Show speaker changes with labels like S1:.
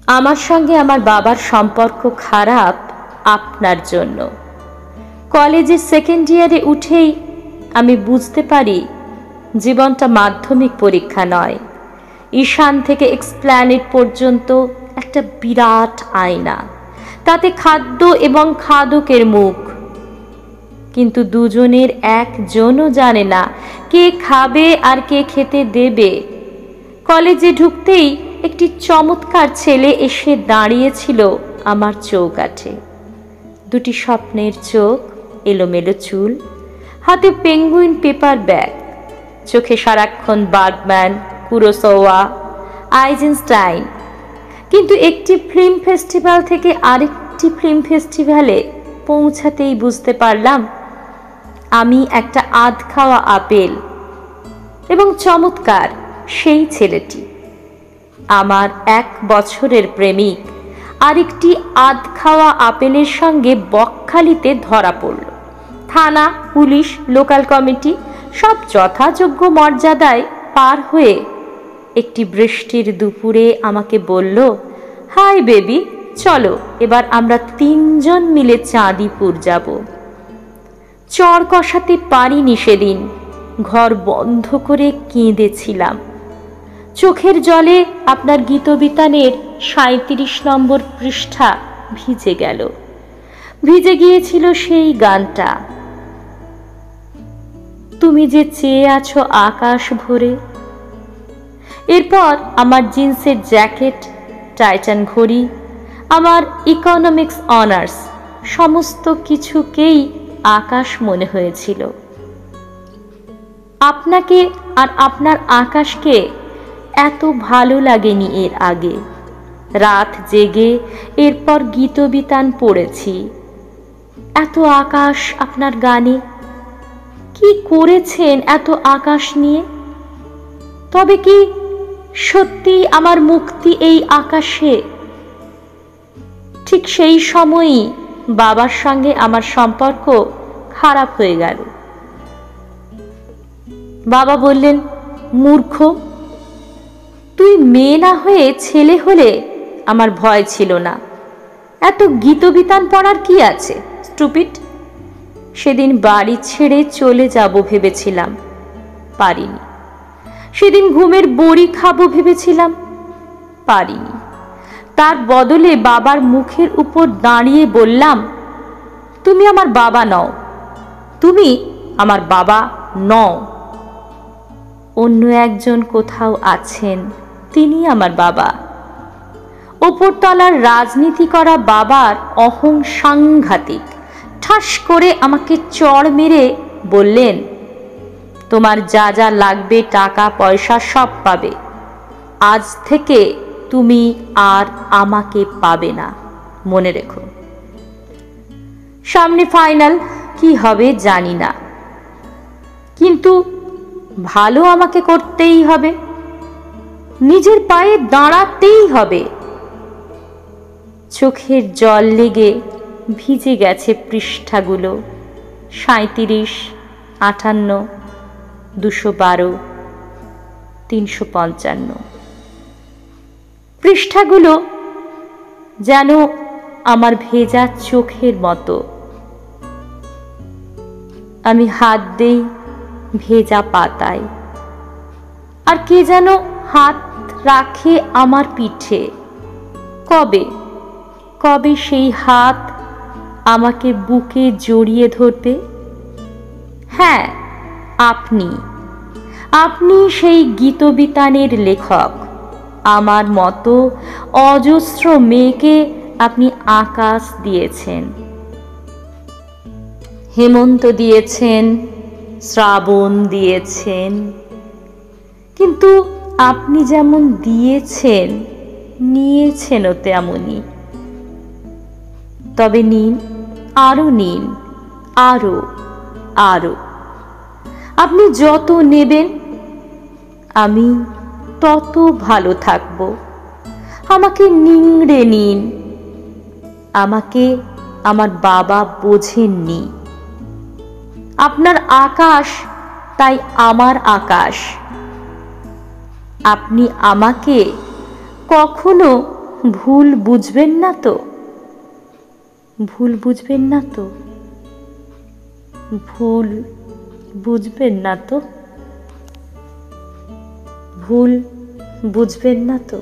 S1: আমার সঙ্গে আমার বাবার সম্পর্ক খারাপ আপনার জন্য। কলেজের সেকেন্ড ইয়ারে উঠেই আমি বুঝতে পারি জীবনটা মাধ্যমিক পরীক্ষা নয়, ঈশান থেকে এক্সপ্ল্যানেড পর্যন্ত একটা বিরাট আয়না, তাতে খাদ্য এবং খাদকের মুখ, কিন্তু দুজনের একজনও জানে না কে খাবে আর কে খেতে দেবে। কলেজে ঢুকতেই একটি চমৎকার ছেলে এসে দাঁড়িয়েছিল আমার চৌকাঠে। দুটি স্বপ্নের চোখ, এলোমেলো চুল, হাতে পেঙ্গুইন পেপার ব্যাগ, চোখে সারাক্ষণ বার্গম্যান, কুরোসাওয়া, আইজেনস্টাইন। কিন্তু একটি ফিল্ম ফেস্টিভ্যাল থেকে আরেকটি ফিল্ম ফেস্টিভ্যালে পৌঁছাতেই বুঝতে পারলাম আমি একটা আধ খাওয়া আপেল, এবং চমৎকার সেই ছেলেটি আমার 1 বছরের প্রেমিক আরেকটি আধ খাওয়া আপেলের সঙ্গে বকখালিতে ধরা পড়ল। থানা, পুলিশ, লোকাল কমিটি সব যথাযোগ্য মর্যাদায় পার হয়ে একটি বৃষ্টির দুপুরে আমাকে বলল, হাই বেবি, চলো এবার আমরা 3 জন মিলে চাঁদিপুর যাব। চর কষাতে পারিনি সেদিন, ঘর বন্ধ করে কেঁদেছিলাম। চোখের জলে আপনার গীতবিতানের 37 নম্বর পৃষ্ঠা ভিজে গেল। ভিজে গিয়েছিল সেই গানটা, তুমি যে চেয়ে আছো আকাশ ভরে। এরপর আমার জিন্সের জ্যাকেট, টাইটান ঘড়ি, আমার ইকোনমিক্স অনার্স, সমস্ত কিছুকেই আকাশ মনে হয়েছিল। আপনাকে আর আপনার আকাশকে এত ভালো লাগেনি এর আগে। রাত জেগে এরপর গীতবিতান পড়েছি। এত আকাশ আপনার গানে, কি করেছেন এত আকাশ নিয়ে? তবে কি সত্যি আমার মুক্তি এই আকাশে? ঠিক সেই সময়ই বাবার সঙ্গে আমার সম্পর্ক খারাপ হয়ে গেল। বাবা বললেন, মূর্খ, তুই মেয়ে না হয়ে ছেলে হলে আমার ভয় ছিল না। এত গীতবিতান পড়ার কি আছে, স্টুপিড। সেদিন বাড়ি ছেড়ে চলে যাব ভেবেছিলাম, পারিনি। সেদিন ঘুমের বড়ি খাবো ভেবেছিলাম, পারিনি। তার বদলে বাবার মুখের উপর দাঁড়িয়ে বললাম, তুমি আমার বাবা নও, তুমি আমার বাবা নও। অন্য একজন কোথাও আছেন, তিনি আমার বাবা। ওপরতলার রাজনীতি করা বাবার অহং সাংঘাতিক। ঠাস করে আমাকে চড় মেরে বললেন, তোমার যা যা লাগবে টাকা পয়সা সব পাবে, আজ থেকে তুমি আর আমাকে পাবে না, মনে রেখো। সামনে ফাইনাল, কি হবে জানি না, কিন্তু ভালো আমাকে করতেই হবে, নিজের পায়ে দাঁড়াতেই হবে। চোখের জল লেগে ভিজে গেছে পৃষ্ঠাগুলো, 37, 58, 212, 355। পৃষ্ঠাগুলো যেন আমার ভেজা চোখের মতো। আমি হাত দেই ভেজা পাতায়, আর কে যেন হাত রাখে আমার পিঠে। কবে কবে সেই হাত আমাকে বুকে জড়িয়ে ধরবে? হ্যাঁ, আপনি সেই গীতবিতানের লেখক। আমার মতো অজস্র মেয়েকে আপনি আকাশ দিয়েছেন, হেমন্ত দিয়েছেন, শ্রাবণ দিয়েছেন, কিন্তু আপনি যেমন দিয়েছেন নিয়েছেনও তেমনই। তবে নিন, আরো নিন, আরো আরো। আপনি যত নেবেন আমি তত ভালো থাকব। আমাকে নিংড়ে নিন। আমাকে আমার বাবা বোঝেননি। আপনার আকাশ তাই আমার আকাশ। আপনি আমাকে কখনো ভুল বুঝবেন না তো? ভুল বুঝবেন না তো? ভুল বুঝবেন না তো? ভুল বুঝবেন না তো?